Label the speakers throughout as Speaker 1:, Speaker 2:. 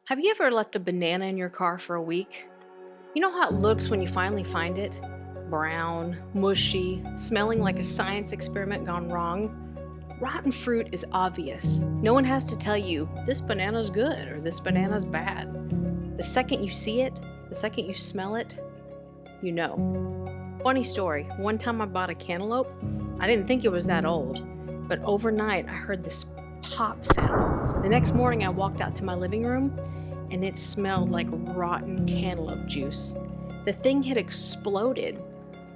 Speaker 1: Have you ever left a banana in your car for a week? You know how it looks when you finally find it? Brown, mushy, smelling like a science experiment gone wrong. Rotten fruit is obvious. No one has to tell you, this banana's good or this banana's bad. The second you see it, the second you smell it, you know. Funny story, one time I bought a cantaloupe. I didn't think it was that old, but overnight I heard this pop sound. The next morning I walked out to my living room and it smelled like rotten cantaloupe juice. The thing had exploded.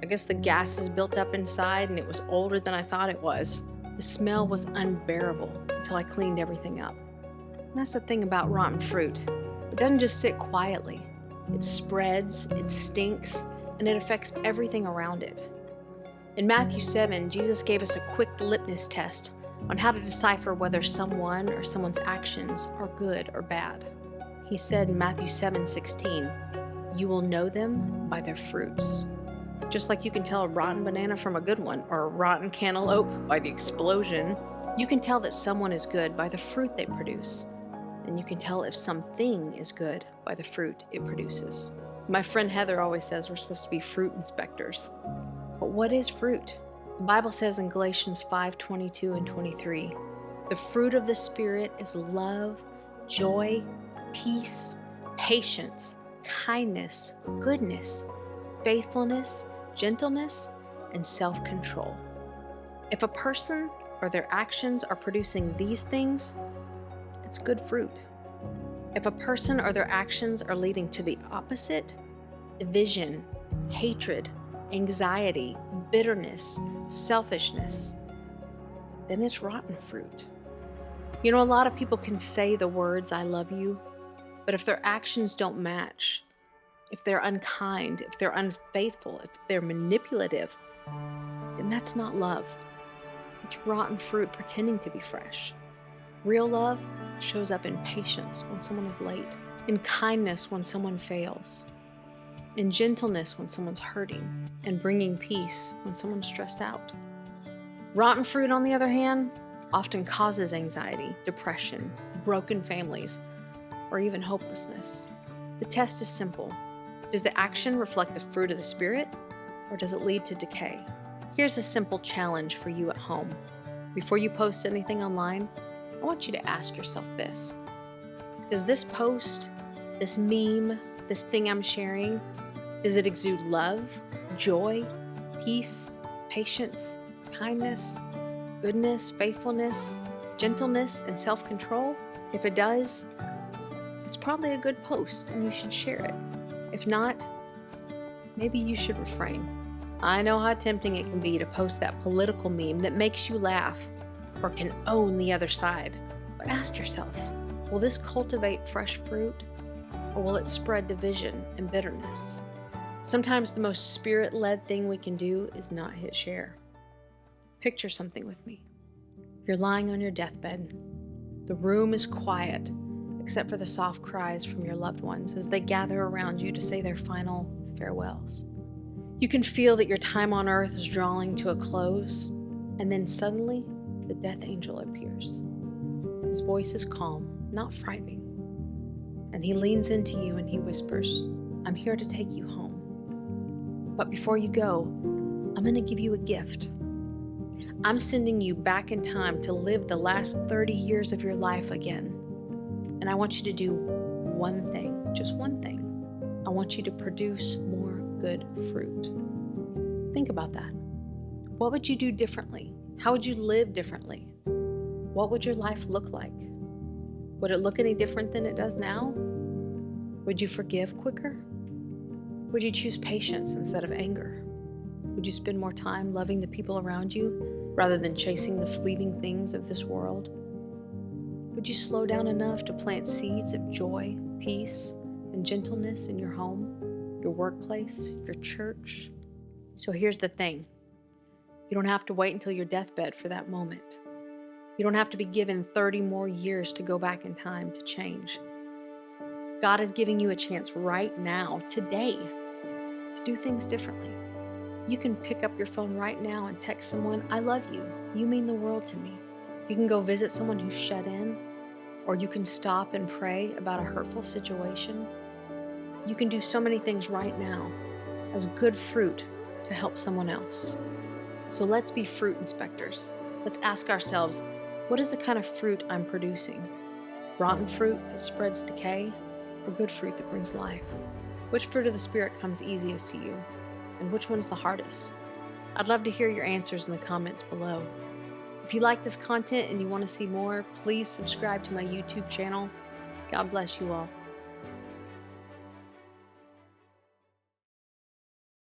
Speaker 1: I guess the gases built up inside and it was older than I thought it was. The smell was unbearable until I cleaned everything up. And that's the thing about rotten fruit. It doesn't just sit quietly. It spreads, it stinks, and it affects everything around it. In Matthew 7, Jesus gave us a quick litmus test on how to decipher whether someone or someone's actions are good or bad. He said in Matthew 7:16, "You will know them by their fruits." Just like you can tell a rotten banana from a good one, or a rotten cantaloupe by the explosion, you can tell that someone is good by the fruit they produce. And you can tell if something is good by the fruit it produces. My friend Heather always says we're supposed to be fruit inspectors. But what is fruit? The Bible says in Galatians 5:22 and 23, "The fruit of the Spirit is love, joy, peace, patience, kindness, goodness, faithfulness, gentleness, and self-control." If a person or their actions are producing these things, it's good fruit. If a person or their actions are leading to the opposite, division, hatred, anxiety, bitterness, selfishness, then it's rotten fruit. You know, a lot of people can say the words, "I love you," but if their actions don't match, if they're unkind, if they're unfaithful, if they're manipulative, then that's not love. It's rotten fruit pretending to be fresh. Real love shows up in patience when someone is late, in kindness when someone fails, in gentleness when someone's hurting, and bringing peace when someone's stressed out. Rotten fruit, on the other hand, often causes anxiety, depression, broken families, or even hopelessness. The test is simple. Does the action reflect the fruit of the Spirit, or does it lead to decay? Here's a simple challenge for you at home. Before you post anything online, I want you to ask yourself this. Does this post, this meme, this thing I'm sharing, does it exude love, joy, peace, patience, kindness, goodness, faithfulness, gentleness, and self-control? If it does, it's probably a good post and you should share it. If not, maybe you should refrain. I know how tempting it can be to post that political meme that makes you laugh or can own the other side. But ask yourself, will this cultivate fresh fruit, or will it spread division and bitterness? Sometimes the most Spirit-led thing we can do is not hit share. Picture something with me. You're lying on your deathbed. The room is quiet, except for the soft cries from your loved ones as they gather around you to say their final farewells. You can feel that your time on earth is drawing to a close, and then suddenly, the death angel appears. His voice is calm, not frightening, and he leans into you and he whispers, "I'm here to take you home. But before you go, I'm going to give you a gift. I'm sending you back in time to live the last 30 years of your life again. And I want you to do one thing, just one thing. I want you to produce more good fruit." Think about that. What would you do differently? How would you live differently? What would your life look like? Would it look any different than it does now? Would you forgive quicker? Would you choose patience instead of anger? Would you spend more time loving the people around you rather than chasing the fleeting things of this world? Would you slow down enough to plant seeds of joy, peace, and gentleness in your home, your workplace, your church? So here's the thing. You don't have to wait until your deathbed for that moment. You don't have to be given 30 more years to go back in time to change. God is giving you a chance right now, today, to do things differently. You can pick up your phone right now and text someone, "I love you. You mean the world to me." You can go visit someone who's shut in, or you can stop and pray about a hurtful situation. You can do so many things right now as good fruit to help someone else. So let's be fruit inspectors. Let's ask ourselves, what is the kind of fruit I'm producing? Rotten fruit that spreads decay, or good fruit that brings life? Which fruit of the Spirit comes easiest to you? And which one's the hardest? I'd love to hear your answers in the comments below. If you like this content and you want to see more, please subscribe to my YouTube channel. God bless you all.